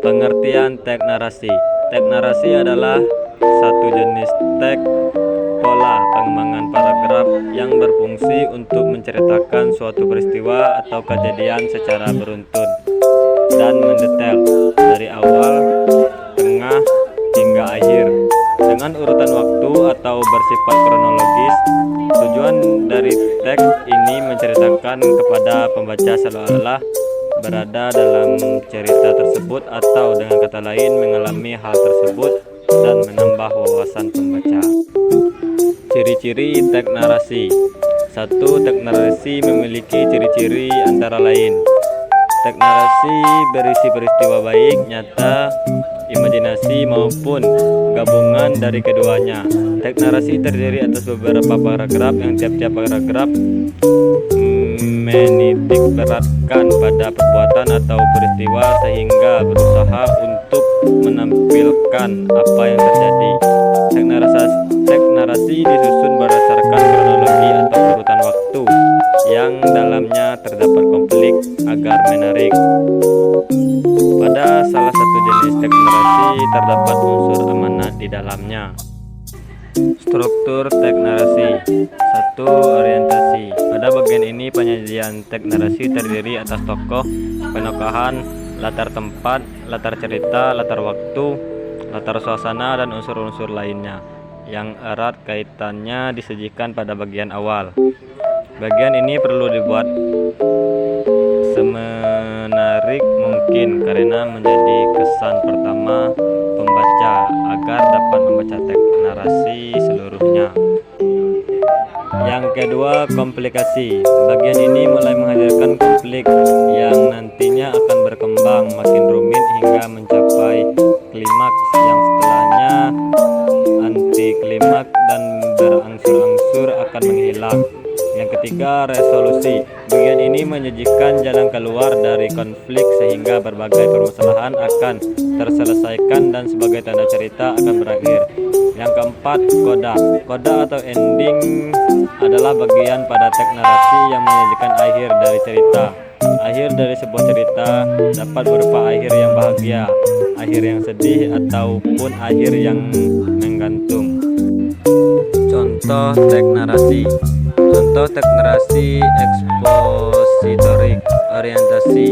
Pengertian teks narasi. Teks narasi adalah satu jenis teks pola pengembangan paragraf yang berfungsi untuk menceritakan suatu peristiwa atau kejadian secara beruntun dan mendetail dari awal, tengah, hingga akhir dengan urutan waktu atau bersifat kronologis. Tujuan dari teks ini menceritakan kepada pembaca seolah-olah berada dalam cerita tersebut atau dengan kata lain mengalami hal tersebut dan menambah wawasan pembaca. Ciri-ciri teks narasi. 1. Teks narasi memiliki ciri-ciri antara lain: teks narasi berisi peristiwa baik, nyata, imajinasi maupun gabungan dari keduanya. Teks narasi terdiri atas beberapa paragraf yang tiap-tiap paragraf menitik beratkan pada perbuatan atau peristiwa sehingga berusaha untuk menampilkan apa yang terjadi. Teks narasi disusun berdasarkan kronologi atau urutan waktu yang dalamnya terdapat konflik agar menarik. Pada salah satu jenis teks narasi terdapat unsur amanat di dalamnya. Struktur teks narasi. 1. Orientasi. Pada bagian ini penyajian teks narasi terdiri atas tokoh, penokohan, latar tempat, latar cerita, latar waktu, latar suasana, dan unsur-unsur lainnya yang erat kaitannya disajikan pada bagian awal. Bagian ini perlu dibuat semenarik mungkin karena menjadi kesan pertama pembaca agar dapat membaca teks narasi seluruhnya. Yang kedua, komplikasi. Bagian ini mulai menghadirkan konflik yang nantinya akan berkembang makin rumit hingga mencapai klimaks yang setelahnya anti klimaks dan berangsur-angsur akan menghilang. Yang ketiga, resolusi. Bagian ini menyajikan jalan keluar dari konflik sehingga berbagai permasalahan akan terselesaikan dan sebagai tanda cerita akan berakhir. Yang keempat, koda. Koda atau ending adalah bagian pada teks narasi yang menyajikan akhir dari cerita. Akhir dari sebuah cerita dapat berupa akhir yang bahagia, akhir yang sedih, ataupun akhir yang menggantung. Contoh teks narasi. Contoh teks narasi ekspositorik. Orientasi.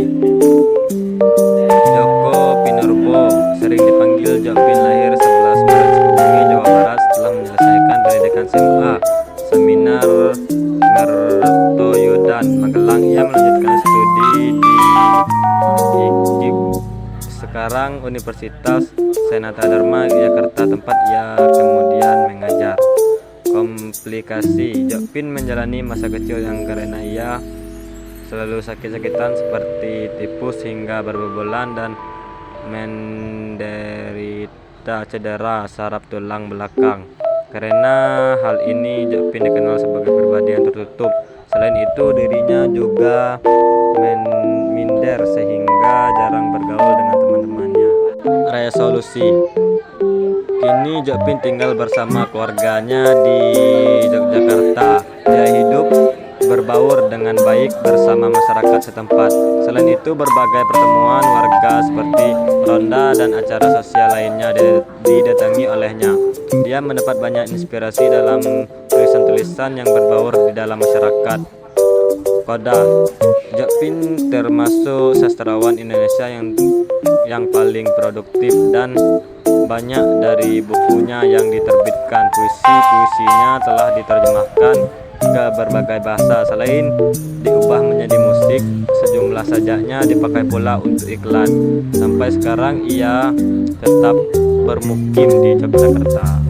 Joko Pinurbo, sering dipanggil Jokpin, lahir 11 Maret Sukabumi, Jawa Barat. Setelah menyelesaikan pendidikan SMA Seminar Mertoyudan, Magelang, ia melanjutkan studi di IKIP, sekarang Universitas Senata Dharma, Jakarta, tempat ia kemudian mengajar. Komplikasi. Jokpin menjalani masa kecil yang karena ia selalu sakit-sakitan seperti tipus hingga berbobolan dan menderita cedera saraf tulang belakang. Karena hal ini Jokpin dikenal sebagai pribadi yang tertutup. Selain itu dirinya juga minder sehingga jarang bergaul dengan teman-temannya. Resolusi. Kini Jokpin tinggal bersama keluarganya di Yogyakarta. Dia hidup berbaur dengan baik bersama masyarakat setempat. Selain itu berbagai pertemuan warga seperti ronda dan acara sosial lainnya didatangi olehnya. Dia mendapat banyak inspirasi dalam tulisan-tulisan yang berbaur di dalam masyarakat. Koda. Jokpin termasuk sastrawan Indonesia yang paling produktif dan banyak dari bukunya yang diterbitkan. Puisi-puisinya telah diterjemahkan ke berbagai bahasa. Selain diubah menjadi musik, sejumlah sajaknya dipakai pula untuk iklan. Sampai sekarang ia tetap bermukim di Yogyakarta.